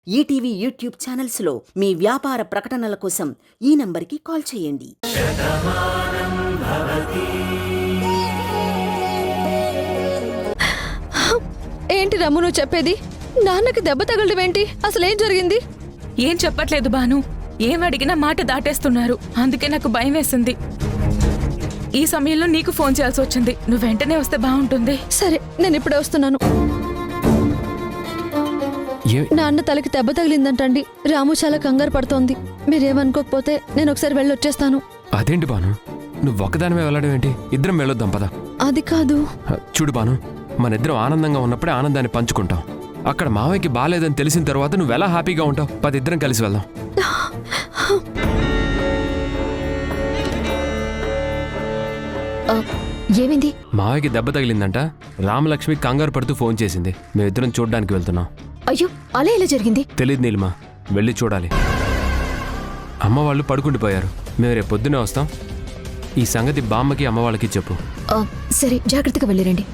ETV YouTube ఛానల్స్లో మీ వ్యాపార ప్రకటనల కోసం ఈ నంబర్కి కాల్ చేయండి. ఏంటి రమ్ము నువ్వు చెప్పేది? నాన్నకి దెబ్బ తగలడమేంటి? అసలేం జరిగింది? ఏం చెప్పట్లేదు బాను. ఏం అడిగినా మాట దాటేస్తున్నారు. అందుకే నాకు భయం వేసింది. ఈ సమయంలో నీకు ఫోన్ చేయాల్సి వచ్చింది. నువ్వు వెంటనే వస్తే బాగుంటుంది. సరే, నేను ఇప్పుడే వస్తున్నాను. నాన్న తలకి దెబ్బ తగిలిందంటండి. రాము చాలా కంగారు పడుతోంది. మీరేమనుకోకపోతే నేను ఒకసారి వెళ్ళొచ్చేస్తాను. అదేంటి బాను, నువ్వు ఒక్కదానివే వెళ్ళడం ఏంటి? ఇద్దరం వెళ్ళొద్దాం పద. అది కాదు. చూడు బాను, మనిద్దరం ఆనందంగా ఉన్నప్పుడే ఆనందాన్ని పంచుకుంటాం. అక్కడ మావయ్యకి బాలేదని తెలిసిన తర్వాత నువ్వు ఎలా హ్యాపీగా ఉంటావు? పద ఇద్దరం కలిసి వెళ్దాం. ఏమైంది? మావయ్యకి దెబ్బ తగిలిందంట. రామలక్ష్మి కంగారు పడుతూ ఫోన్ చేసింది. మేమిద్దరం చూడ్డానికి వెళ్తున్నాం. అయ్యో, అలా ఎలా జరిగింది? తెలీదు నీలిమా, వెళ్ళి చూడాలి. అమ్మ వాళ్ళు పడుకుండిపోయారు. మేము రేపు పొద్దునే వస్తాం. ఈ సంగతి బామ్మకి అమ్మ వాళ్ళకి చెప్పు. సరే, జాగ్రత్తగా వెళ్ళిరండి.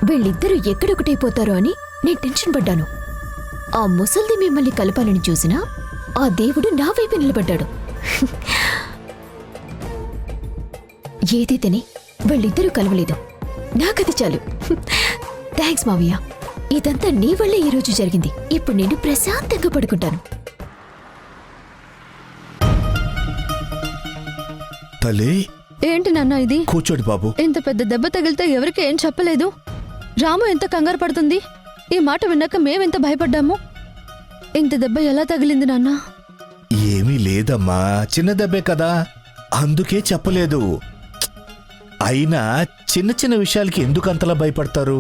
వీళ్ళిద్దరూ ఎక్కడొకటైపోతారో అని నేను టెన్షన్ పడ్డాను. ఆ ముసల్ది మిమ్మల్ని కలపాలని చూసినా ఆ దేవుడు నా వైపు నిలబడ్డాడు. ఏదైతేనే వాళ్ళిద్దరూ కలవలేదు. నాకది చాలు. థ్యాంక్స్ మావయ్య. ఇదంతా నీ వల్లే ఈరోజు జరిగింది. ఇప్పుడు నేను ప్రశాంతంగా పడుకుంటాను. తల్లి, ఏంటి నాన్న ఇది? కూర్చోడు బాబు. ఇంత పెద్ద దెబ్బ తగిలితే ఎవరికి ఏం చెప్పలేదు. రాము ఎంత కంగారు పడుతుంది. ఈ మాట విన్నాక మేమెంత భయపడ్డాము. ఇంత దెబ్బ ఎలా తగిలింది నాన్న? ఏమీ లేదమ్మా, చిన్న దెబ్బే కదా, అందుకే చెప్పలేదు. అయినా చిన్న చిన్న విషయాలకి ఎందుకు అంతలా భయపడతారు?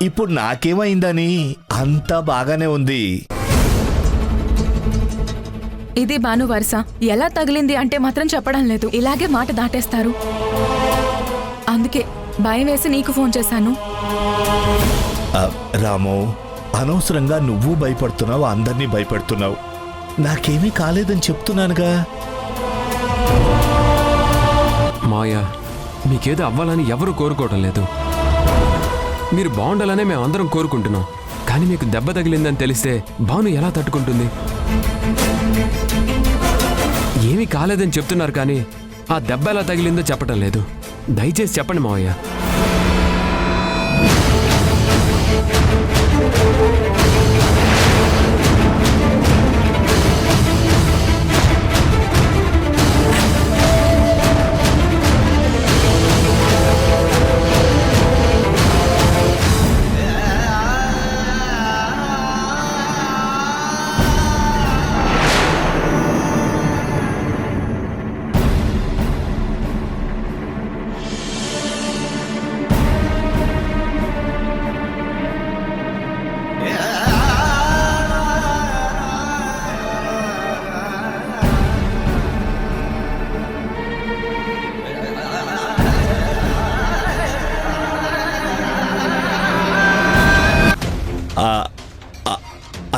ఇప్పుడు నాకేమైందని అంతా బాగానే ఉంది. ఇది బాను వరుస. ఎలా తగిలింది అంటే మాత్రం చెప్పడం లేదు. ఇలాగే మాట దాటేస్తారు. అందుకే భయం వేసి నీకు ఫోన్ చేశాను. రాము, అనవసరంగా నువ్వు భయపడుతున్నావు, అందరినీ భయపడుతున్నావు. నాకేమీ కాలేదని చెప్తున్నానుగా. మావయ్య, మీకేదో అవ్వాలని ఎవరూ కోరుకోవటం లేదు. మీరు బాగుండాలనే మేమందరం కోరుకుంటున్నాం. కానీ మీకు దెబ్బ తగిలిందని తెలిస్తే భాను ఎలా తట్టుకుంటుంది? ఏమీ కాలేదని చెప్తున్నారు, కానీ ఆ దెబ్బ ఎలా తగిలిందో చెప్పటం లేదు. దయచేసి చెప్పండి మావయ్య.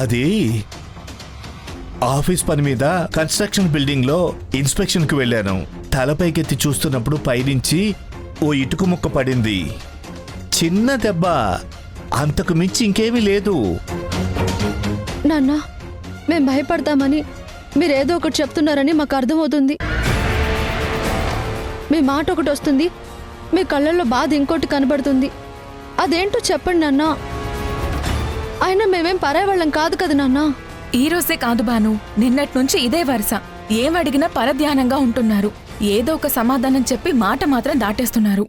అది ఆఫీస్ పని మీద కన్స్ట్రక్షన్ బిల్డింగ్ లో ఇన్స్పెక్షన్ కు వెళ్ళాను. తలపైకెత్తి చూస్తున్నప్పుడు పైనుంచి ఓ ఇటుక ముక్క పడింది. చిన్న దెబ్బ, అంతకు మించి ఇంకేమీ లేదు. నాన్న, మేం భయపడతామని మీరేదో ఒకటి చెప్తున్నారని మాకు అర్థమవుతుంది. మీ మాట ఒకటి వస్తుంది, మీ కళ్ళల్లో బాధ ఇంకోటి కనబడుతుంది. అదేంటో చెప్పండి నాన్న. అయినా మేమేం పరాయవాళ్ళం కాదు కదా నాన్న. ఈ రోజే కాదు బాను, నిన్నటి నుంచి ఇదే వరుస. ఏం అడిగినా పరధ్యానంగా ఉంటున్నారు. ఏదో ఒక సమాధానం చెప్పి మాట మాత్రం దాటేస్తున్నారు.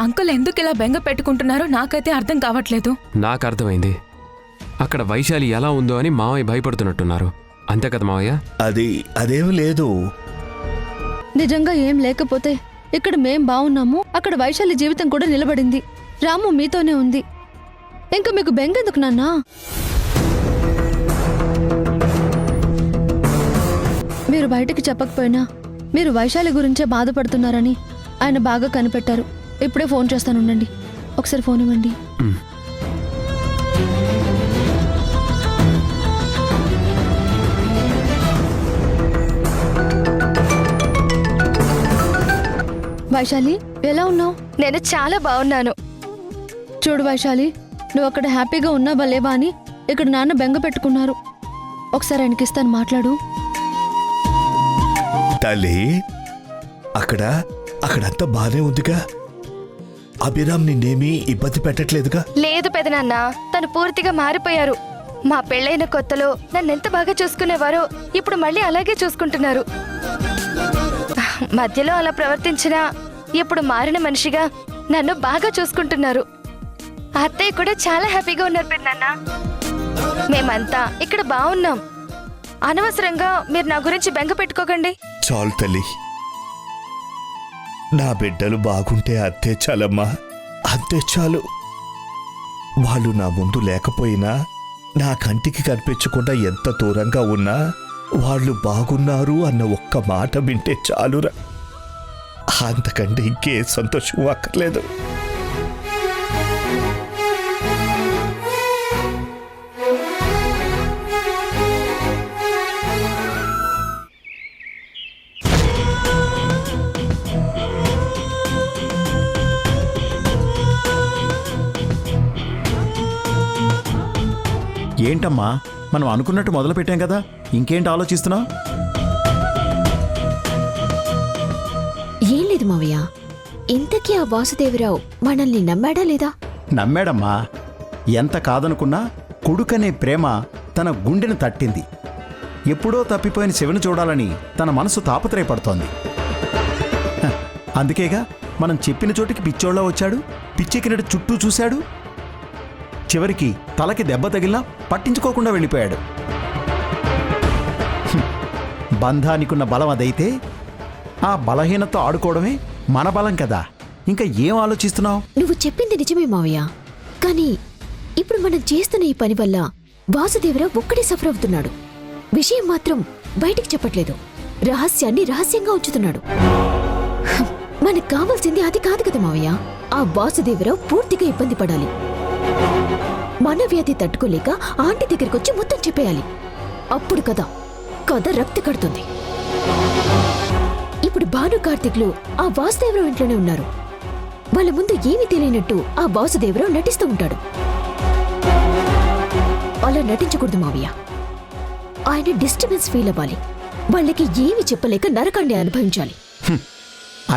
అంకుల్ ఎందుకు ఇలా బెంగ పెట్టుకుంటున్నారో నాకైతే అర్థం కావట్లేదు. నాకు అర్థమైంది. అక్కడ వైశాలి ఎలా ఉందో అని మావయ్య భయపడుతున్నట్టున్నారు. అంతే కదా మావయ్య? అదేమీ లేదు. నిజంగా ఏం లేకపోతే ఇక్కడ మేం బాగున్నాము, అక్కడ వైశాలి జీవితం కూడా నిలబడింది. రాము మీతోనే ఉంది. ఇంకా మీకు బెంగెందుకు నాన్నా? మీరు బయటికి చెప్పకపోయినా మీరు వైశాలి గురించే బాధపడుతున్నారని ఆయన బాగా కనిపెట్టారు. ఇప్పుడే ఫోన్ చేస్తానుండండి. ఒకసారి ఫోన్ ఇవ్వండి. వైశాలి ఎలా ఉన్నావు? నేను చాలా బాగున్నాను. చూడు వైశాలి, నువ్వు అక్కడ హ్యాపీగా ఉన్నావా లేవా అని ఇక్కడ నాన్న బెంగ పెట్టుకున్నారు. ఒకసారి ఆయనకి ఇస్తాను, మాట్లాడు. తల్లి, అక్కడంతా బానే ఉందిగా? అభిరామ్ నిన్నేమీ ఇబ్బంది పెట్టట్లేదుగా? లేదు పెదనాన్న, తను పూర్తిగా మారిపోయారు. మా పెళ్ళైన కొత్తలో నన్నెంత బాగా చూసుకునేవారో ఇప్పుడు మళ్ళీ అలాగే చూసుకుంటున్నారు. మధ్యలో అలా ప్రవర్తించినా ఇప్పుడు మారిన మనిషిగా నన్ను బాగా చూసుకుంటున్నారు. అత్తయ్య కూడా చాలా హ్యాపీగా ఉన్నారు పెదనాన్న. మేమంతా ఇక్కడ బాగున్నాం. అనవసరంగా మీరు నా గురించి బెంగ పెట్టుకోకండి. చాలు తల్లి, నా బిడ్డలు బాగుంటే అంతే చాలమ్మా, అంతే చాలు. వాళ్ళు నా ముందు లేకపోయినా, నా కంటికి కనిపించకుండా ఎంత దూరంగా ఉన్నా వాళ్ళు బాగున్నారు అన్న ఒక్క మాట వింటే చాలురా. అంతకంటే ఇంకే సంతోషం అక్కర్లేదు. ఏంటమ్మా, మనం అనుకున్నట్టు మొదలు పెట్టాం కదా, ఇంకేంటి ఆలోచిస్తున్నావు? ఏం లేదు మావయ్య, ఇంతకీ ఆ వాసుదేవరావు మనల్ని నమ్మాడా లేదా? నమ్మాడమ్మా. ఎంత కాదనుకున్నా కొడుకనే ప్రేమ తన గుండెను తట్టింది. ఎప్పుడో తప్పిపోయిన శివను చూడాలని తన మనసు తాపత్రయపడుతోంది. హ, అందుకేగా మనం చెప్పిన చోటికి పిచ్చోళ్ళ వచ్చాడు, పిచ్చెక్కినట్టు చుట్టూ చూశాడు. చివరికి తలకి దెబ్బ తగిలినా పట్టించుకోకుండా వెళ్ళిపోయాడు. బంధానికున్న బలం అదైతే ఆ బలహీనతో ఆడుకోవడమే మన బలం కదా. ఇంకా ఏం ఆలోచిస్తున్నావు? నువ్వు చెప్పింది నిజమే మావయ్య, కానీ ఇప్పుడు మనం చేస్తున్న ఈ పని వల్ల వాసుదేవరావు ఒక్కడే సఫర్ అవుతున్నాడు. విషయం మాత్రం బయటికి చెప్పట్లేదు, రహస్యాన్ని రహస్యంగా ఉంచుతున్నాడు. మనకు కావాల్సింది అది కాదు కదా మావయ్య. ఆ వాసుదేవరావు పూర్తిగా ఇబ్బంది పడాలి. మనవ్యాధి తట్టుకోలేక ఆంటీ దగ్గరికి వచ్చి మొత్తం చెప్పేయాలి. అప్పుడు కథ రక్తి కడుతుంది. ఇప్పుడు భాను కార్తిక్లు ఆ వాసుదేవరావు ఇంట్లోనే ఉన్నారు. వాళ్ళ ముందు ఏమీ తెలియనట్టు ఆ వాసుదేవరావు నటిస్తూ ఉంటాడు. అలా నటించకూడదు మావయ్య. ఆయన డిస్టర్బెన్స్ ఫీల్ అవ్వాలి. వాళ్ళకి ఏమి చెప్పలేక నరకాన్ని అనుభవించాలి.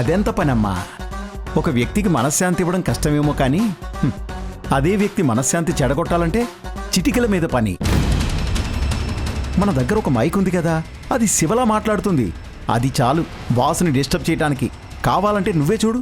అదెంత పనమ్మా. ఒక వ్యక్తికి మనశ్శాంతి ఇవ్వడం కష్టమేమో కానీ అదే వ్యక్తి మనశ్శాంతి చెడగొట్టాలంటే చిటికల మీద పని. మన దగ్గర ఒక మైక్ ఉంది కదా, అది శివలా మాట్లాడుతుంది. అది చాలు బాస్ని డిస్టర్బ్ చేయడానికి. కావాలంటే నువ్వే చూడు.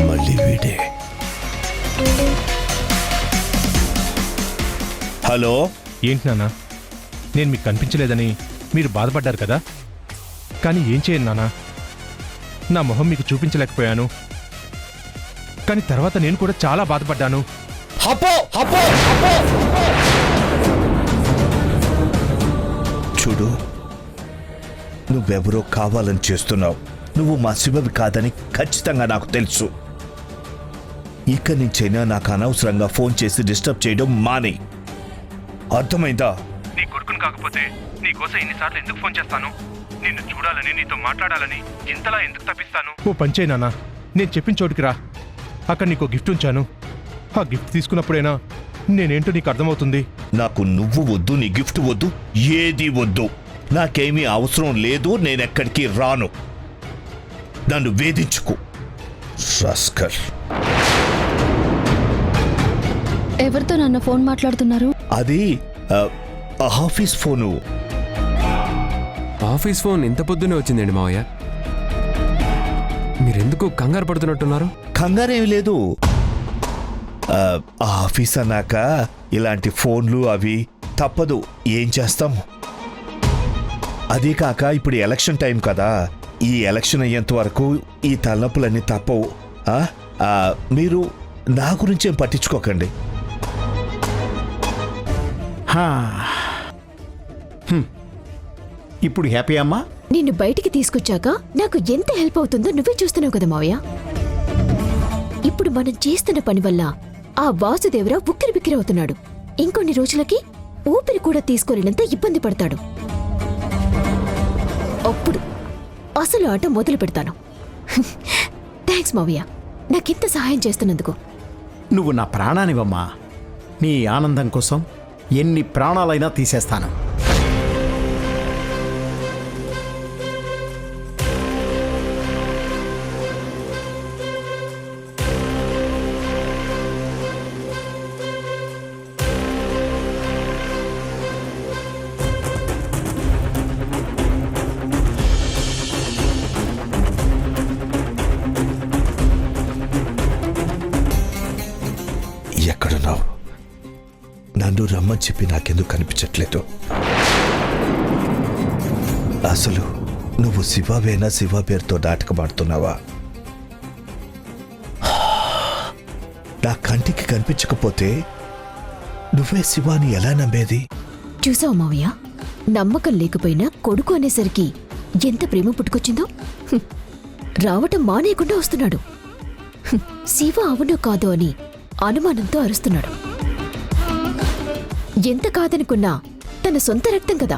మళ్ళీ వీడే. హలో, ఏంటి నాన్న, నేను మీకు కనిపించలేదని మీరు బాధపడ్డారు కదా. కానీ ఏం చేయను నాన్న, నా మొహం మీకు చూపించలేకపోయాను. కానీ తర్వాత నేను కూడా చాలా బాధపడ్డాను. చూడు, నువ్వెవరో కావాలని చేస్తున్నావు. నువ్వు మా శివవి కాదని ఖచ్చితంగా నాకు తెలుసు. ఇక నుంచైనా నాకు అనవసరంగా ఫోన్ చేసి డిస్టర్బ్ చేయడం మానే. అర్థమైందా? నీ కొడుకుని కాకపోతే నీకోసం ఎన్నిసార్లు ఎందుకు ఫోన్ చేస్తాను? నిన్ను చూడాలని, నీతో మాట్లాడాలని ఇంతలా ఎందుకు తప్పిస్తాను? ఓ పంచే నాన్న, నేను చెప్పిన చోటుకి రా. అక్కడ నీకు గిఫ్ట్ ఉంచాను. ఆ గిఫ్ట్ తీసుకున్నప్పుడైనా నేనేంటో నీకు అర్థమవుతుంది. నాకు నువ్వు వద్దు, నీ గిఫ్ట్ వద్దు, ఏది వద్దు. నాకేమీ అవసరం లేదు. నేనెక్కడికి రాను. నన్ను వేధించుకు రాస్కల్. ఎవరితో నాన్న ఫోన్ మాట్లాడుతున్నారు? అది ఆఫీస్ ఫోను. ఆఫీస్ ఫోన్ ఇంత పొద్దునే వచ్చిందండి మావయ్య. మీరెందుకు కంగారు పడుతున్నట్టున్నారు? కంగారేమి లేదు. ఆఫీస్ అన్నాక ఇలాంటి ఫోన్లు అవి తప్పదు. ఏం చేస్తాం? అదే కాక ఇప్పుడు ఎలక్షన్ టైం కదా, ఈ ఎలక్షన్ అయ్యేంత వరకు ఈ తలనొప్పులన్నీ తప్పవు. మీరు నా గురించేం పట్టించుకోకండి. ఇప్పుడు హ్యాపీ అమ్మా? నిన్ను బయటికి తీసుకొచ్చాక నాకు ఎంత హెల్ప్ అవుతుందో నువ్వే చూస్తున్నావు కదా మావయ్య. ఇప్పుడు మనం చేస్తున్న పని వల్ల ఆ వాసుదేవరావు ఉక్కిరి బిక్కిరి అవుతున్నాడు. ఇంకొన్ని రోజులకి ఊపిరి కూడా తీసుకోలేనంత ఇబ్బంది పడతాడు. అప్పుడు అసలు ఆట మొదలు పెడతాను. థ్యాంక్స్ మావయ్య, నాకింత సహాయం చేస్తున్నందుకు. నువ్వు నా ప్రాణానివమ్మా. నీ ఆనందం కోసం ఎన్ని ప్రాణాలైనా తీసేస్తాను. ఎక్కడున్నావు? నన్ను రమ్మని చెప్పి నాకెందుకు కనిపించట్లేదు? అసలు నువ్వు శివవేనా, శివ పేరుతో నాటకమాడుతున్నావా? నా కంటికి కనిపించకపోతే నువ్వే శివాని ఎలా నమ్మేది? చూసావు మావయ్య, నమ్మకం లేకపోయినా కొడుకు అనేసరికి ఎంత ప్రేమ పుట్టుకొచ్చిందో. రావటం మానేయకుండా వస్తున్నాడు. శివ అవునో కాదో అని అనుమానంతో అరుస్తున్నాడు. ఎంత కాదనుకున్నా తన సొంత రక్తం కదా,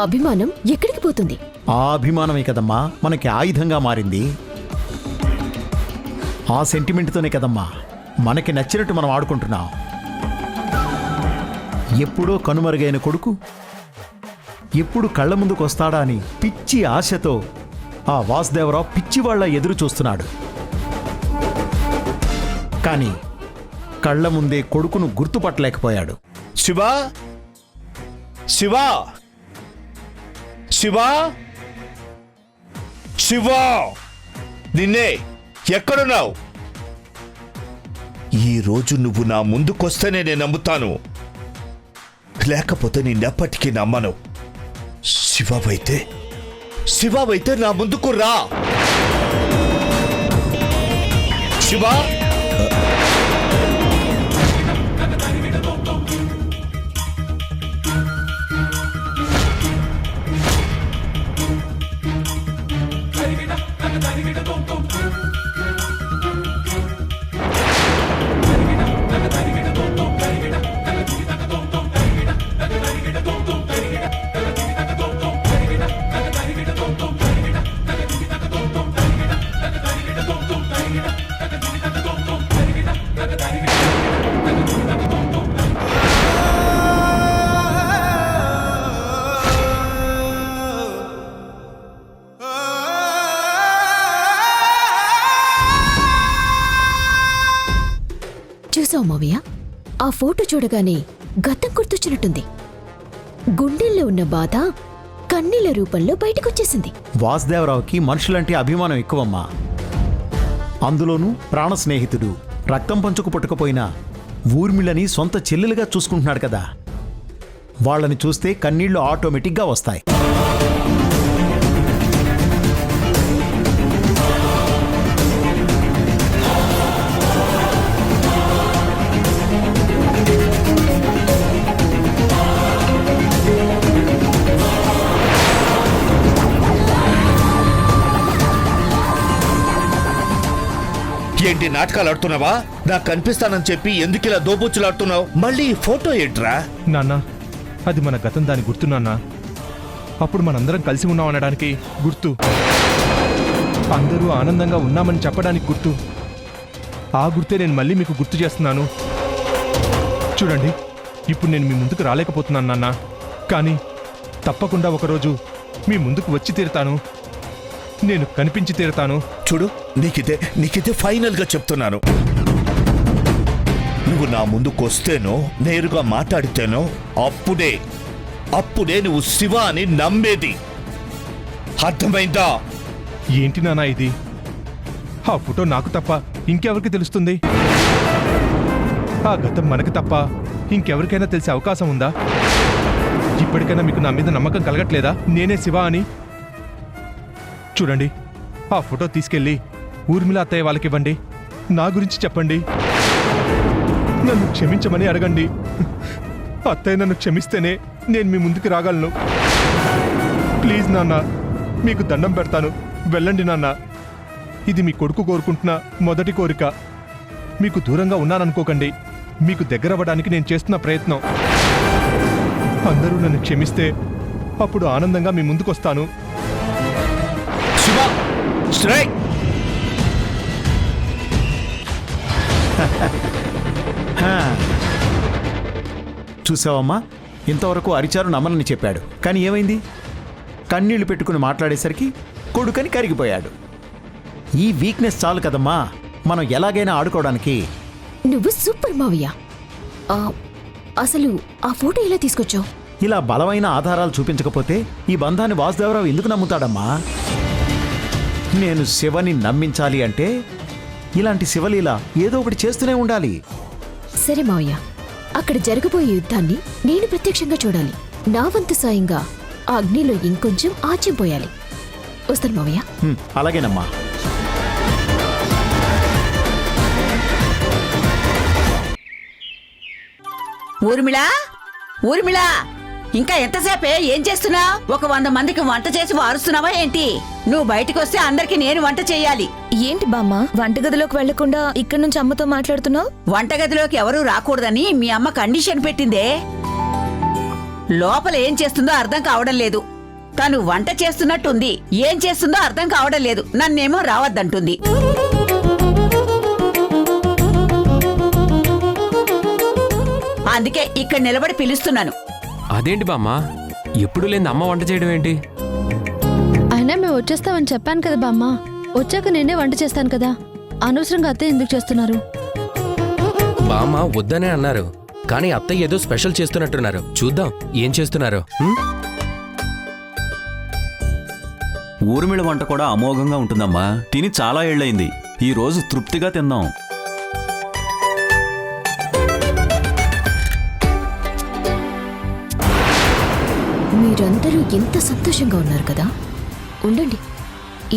అభిమానం ఎక్కడికి పోతుంది? ఆ అభిమానమే కదమ్మా మనకి ఆయుధంగా మారింది. ఆ సెంటిమెంట్తోనే కదమ్మా మనకి నచ్చినట్టు మనం ఆడుకుంటున్నాం. ఎప్పుడో కనుమరుగైన కొడుకు ఎప్పుడు కళ్ళ ముందుకు వస్తాడా అని పిచ్చి ఆశతో ఆ వాసుదేవరావు పిచ్చివాళ్ల ఎదురు చూస్తున్నాడు. కానీ కళ్ళ ముందే కొడుకును గుర్తుపట్టలేకపోయాడు. శివా, శివా, శివా, శివా, నిన్నే, ఎక్కడున్నావు? ఈ రోజు నువ్వు నా ముందుకొస్తేనే నేను నమ్ముతాను, లేకపోతే నిన్నెప్పటికీ నమ్మను. శివవైతే నా ముందుకు రా. శివా, చూసావు మావయ్య, ఆ ఫోటో చూడగానే గతం గుర్తొచ్చినట్టుంది. గుండెల్లో ఉన్న బాధ కన్నీళ్ల రూపంలో బయటకొచ్చేసింది. వాసుదేవరావుకి మనుషులంటే అభిమానం ఎక్కువమ్మా. అందులోనూ ప్రాణ స్నేహితుడు, రక్తం పంచుకు పుట్టకపోయినా ఊర్మిళని సొంత చెల్లెలుగా చూసుకుంటున్నాడు కదా. వాళ్ళని చూస్తే కన్నీళ్లు ఆటోమేటిక్గా వస్తాయి. ఏంటి నాటకాలు ఆడుతున్నావా? నాకు కనిపిస్తానని చెప్పి ఎందుకు ఇలా దోబుచ్చులాడుతున్నావు? మళ్ళీ ఈ ఫోటో ఏంట్రా? నాన్న, అది మన గతం, దాని గుర్తు నాన్న. అప్పుడు మనందరం కలిసి ఉన్నామనడానికి గుర్తు, అందరూ ఆనందంగా ఉన్నామని చెప్పడానికి గుర్తు. ఆ గుర్తే నేను మళ్ళీ మీకు గుర్తు చేస్తున్నాను. చూడండి, ఇప్పుడు నేను మీ ముందుకు రాలేకపోతున్నాను నాన్న, కానీ తప్పకుండా ఒకరోజు మీ ముందుకు వచ్చి తీరుతాను. నేను కనిపించి తీరుతాను. చూడు, నీకిదే ఫైనల్ గా చెప్తున్నాను. నువ్వు నా ముందుకు వస్తేనో నేరుగా మాట్లాడితేనో అప్పుడే నువ్వు శివ అని నమ్మేది. అర్థమైందా? ఏంటి నాన్న ఇది? ఆ ఫోటో నాకు తప్ప ఇంకెవరికి తెలుస్తుంది? ఆ గతం మనకి తప్ప ఇంకెవరికైనా తెలిసే అవకాశం ఉందా? ఇప్పటికైనా మీకు నా మీద నమ్మకం కలగట్లేదా? నేనే శివ అని. చూడండి, ఆ ఫోటో తీసుకెళ్ళి ఊర్మిళ అత్తయ్య వాళ్ళకి ఇవ్వండి. నా గురించి చెప్పండి. నన్ను క్షమించమని అడగండి. అత్తయ్య నన్ను క్షమిస్తేనే నేను మీ ముందుకు రాగలను. ప్లీజ్ నాన్న, మీకు దండం పెడతాను, వెళ్ళండి నాన్న. ఇది మీ కొడుకు కోరుకుంటున్న మొదటి కోరిక. మీకు దూరంగా ఉన్నాననుకోకండి. మీకు దగ్గరవ్వడానికి నేను చేస్తున్న ప్రయత్నం. అందరూ నన్ను క్షమిస్తే అప్పుడు ఆనందంగా మీ ముందుకొస్తాను. చూసావమ్మా, ఇంతవరకు అరిచారు నమ్మనని చెప్పాడు, కానీ ఏమైంది? కన్నీళ్లు పెట్టుకుని మాట్లాడేసరికి కొడుకని కరిగిపోయాడు. ఈ వీక్నెస్ చాలు కదమ్మా మనం ఎలాగైనా ఆడుకోవడానికి. నువ్వు సూపర్ మావయ్య. అసలు ఆ ఫోటో ఎలా తీసుకొచ్చావు? ఇలా బలమైన ఆధారాలు చూపించకపోతే ఈ బంధాన్ని వాసుదేవరావు ఎందుకు నమ్ముతాడమ్మా? నేను శివని నమ్మించాలి అంటే ఇలాంటి శివలీల ఏదో ఒకటి చేస్తూనే ఉండాలి. సరే మావయ్య, అక్కడ జరగబోయే యుద్ధాన్ని నేను ప్రత్యక్షంగా చూడాలి. నా వంతు సాయంగా ఆ అగ్నిలో ఇంకొంచెం ఆజ్యం పోయాలి. వస్తాను మావయ్య. అలాగేనమ్మా. ఊర్మిళా, ఊర్మిళా, ఇంకా ఎంతసేపే ఏం చేస్తున్నా? 100 మందికి వంట చేసి వారుస్తున్నావా ఏంటి? నువ్వు బయటికి వస్తే అందరికి నేను వంట చేయాలి. ఏంటి బామ్మ, వంటగదిలోకి వెళ్లకుండా ఇక్కడి నుంచి అమ్మతో మాట్లాడుతున్నావు? వంటగదిలోకి ఎవరూ రాకూడదని మీ అమ్మ కండిషన్ పెట్టిందే. లోపల ఏం చేస్తుందో అర్థం కావడం లేదు. తను వంట చేస్తున్నట్టుంది, ఏం చేస్తుందో అర్థం కావడం లేదు. నన్నేమో రావద్దంటుంది. అందుకే ఇక్కడ నిలబడి పిలుస్తున్నాను. అదేంటి బామ్మ, ఎప్పుడు లేని అమ్మ వంట చేయడం ఏంటి? అయినా మేము వచ్చేస్తామని చెప్పాను కదా బామ్మ. వచ్చాక నేనే వంట చేస్తాను కదా. అనవసరంగా అత్తయ్య ఎందుకు చేస్తున్నారు? బామ్మ వద్దనే అన్నారు, కానీ అత్తయ్య ఏదో స్పెషల్ చేస్తున్నట్టున్నారు. చూద్దాం ఏం చేస్తున్నారు. ఊర్మిళ వంట కూడా అమోఘంగా ఉంటుందమ్మా. తిని చాలా ఏళ్లయింది. ఈ రోజు తృప్తిగా తిందాం. మీరందరూ ఎంత సంతోషంగా ఉన్నారు కదా. ఉండండి,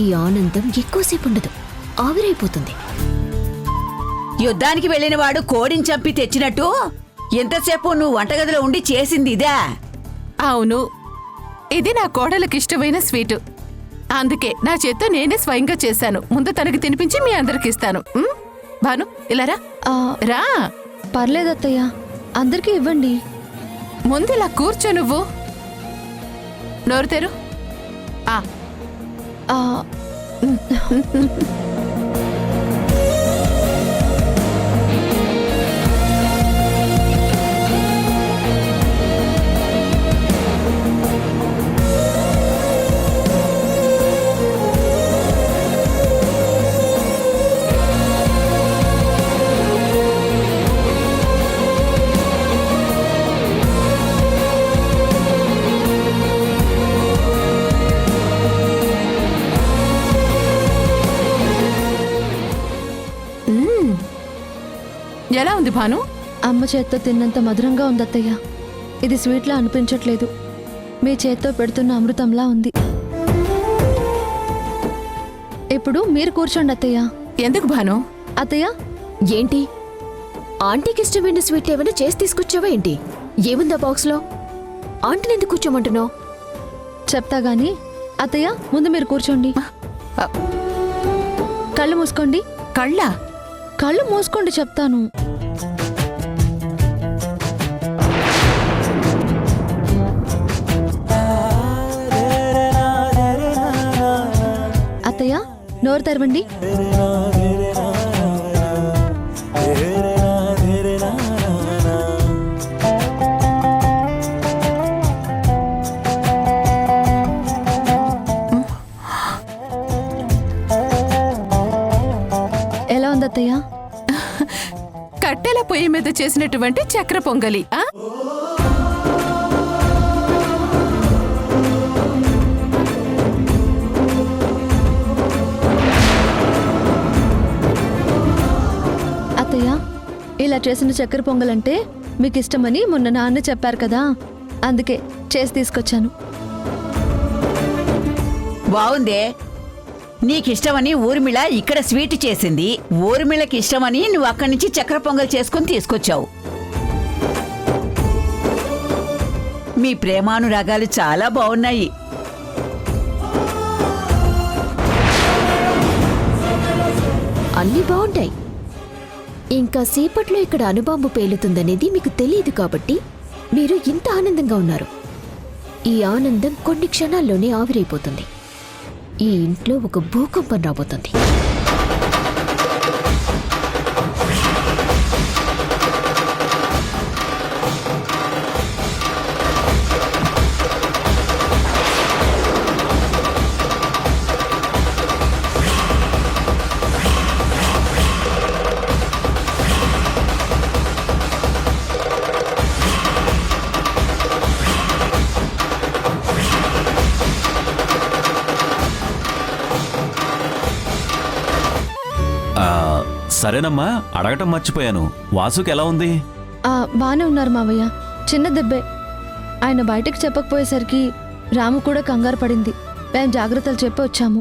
ఈ ఆనందం ఎక్కువసేపు ఉండదు, ఆవిరైపోతుంది. యుద్ధానికి వెళ్లిన వాడు కోడిని చంపి తెచ్చినట్టు ఎంతసేపు నువ్వు వంటగదిలో ఉండి చేసింది ఇదే? అవును, ఇది నా కోడలకు ఇష్టమైన స్వీటు. అందుకే నా చేత్తో నేనే స్వయంగా చేశాను. ముందు తనకి తినిపించి మీ అందరికి ఇస్తాను. భాను, ఇలా రా. రా. పర్లేదు అత్తయ్య, అందరికీ ఇవ్వండి. ముందు ఇలా కూర్చో. నువ్వు నోరు తెరు. ఎలా ఉంది భాను? అమ్మ చేత్తో తిన్నంత మధురంగా ఉంది అత్తయ్య. ఇది స్వీట్లా అనిపించట్లేదు, మీ చేత్తో పెడుతున్న అమృతంలా ఉంది. ఇప్పుడు మీరు కూర్చోండి అత్తయ్య. ఎందుకు భాను? అత్తయ్య, ఏంటి ఆంటీకి ఇష్టమైన స్వీట్ ఏమైనా చేసి తీసుకొచ్చావా ఏంటి? ఏముందా బాక్స్లో? ఆంటీని ఎందుకు కూర్చోమంటున్నావు? చెప్తా గాని అత్తయ్య, ముందు మీరు కూర్చోండి. కళ్ళు మూసుకోండి. కళ్ళు మూసుకోండి చెప్తాను. అత్తయ్య, నోరు తెరవండి. ఎలా ఉంది అత్తయ్య? కట్టెల పొయ్యి మీద చేసినటువంటి చక్ర పొంగలి. అత్తయ్య, ఇలా చేసిన చక్కెర పొంగలంటే మీకు ఇష్టమని మొన్న నాన్న చెప్పారు కదా, అందుకే చేసి తీసుకొచ్చాను. బావుందే. నీకిష్టమని ఊర్మిళ ఇక్కడ స్వీట్ చేసింది. ఊర్మిళకి ఇష్టమని నువ్వు అక్కడి నుంచి చక్కెర పొంగల్ చేసుకుని తీసుకొచ్చావు. మీ ప్రేమానురాగాలు చాలా బాగున్నాయి. అన్నీ బాగుంటాయి. ఇంకా సేపట్లో ఇక్కడ అణుబాంబు పేలుతుందనేది మీకు తెలియదు కాబట్టి మీరు ఇంత ఆనందంగా ఉన్నారు. ఈ ఆనందం కొన్ని క్షణాల్లోనే ఆవిరైపోతుంది. ఈ ఇంట్లో ఒక భూకంపం రాబోతుంది. సరేనమ్మా, అడగటం మర్చిపోయాను. వాసుకి ఎలా ఉంది? బానే ఉన్నారు మావయ్య. చిన్న దెబ్బే. ఆయన బయటకు చెప్పకపోయేసరికి రాము కూడా కంగారు పడింది. మేము జాగ్రత్తలు చెప్పి వచ్చాము.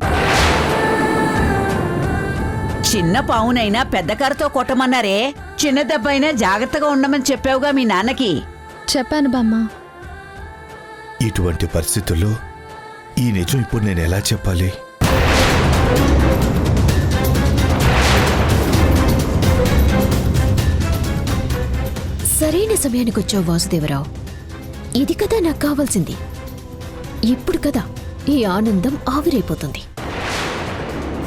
చిన్న పావునైనా పెద్ద కారుతో కొట్టమన్నారే. చిన్న దెబ్బ అయినా జాగ్రత్తగా ఉండమని చెప్పావుగా మీ నాన్నకి. చెప్పాను బామ్మ. ఇటువంటి పరిస్థితుల్లో ఈ నిజం ఇప్పుడు నేను ఎలా చెప్పాలి? సరైన సమయానికి వచ్చావు వాసుదేవరావు. ఇది కదా నాకు కావాల్సింది. ఇప్పుడు కదా ఈ ఆనందం ఆవిరైపోతుంది.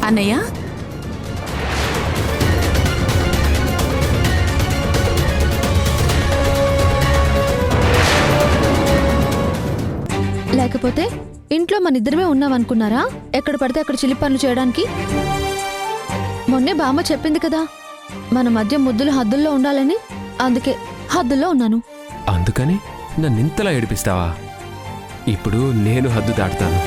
అన్నయ్య, లేకపోతే ఇంట్లో మన ఇద్దరమే ఉన్నామనుకున్నారా? ఎక్కడ పడితే అక్కడ చిలి పనులు చేయడానికి. మొన్నే బామ్మ చెప్పింది కదా మన మధ్య ముద్దులు హద్దుల్లో ఉండాలని. అందుకే హద్దుల్లో ఉన్నాను. అందుకని నన్నింతలా ఏడిపిస్తావా? ఇప్పుడు నేను హద్దు దాటుతాను.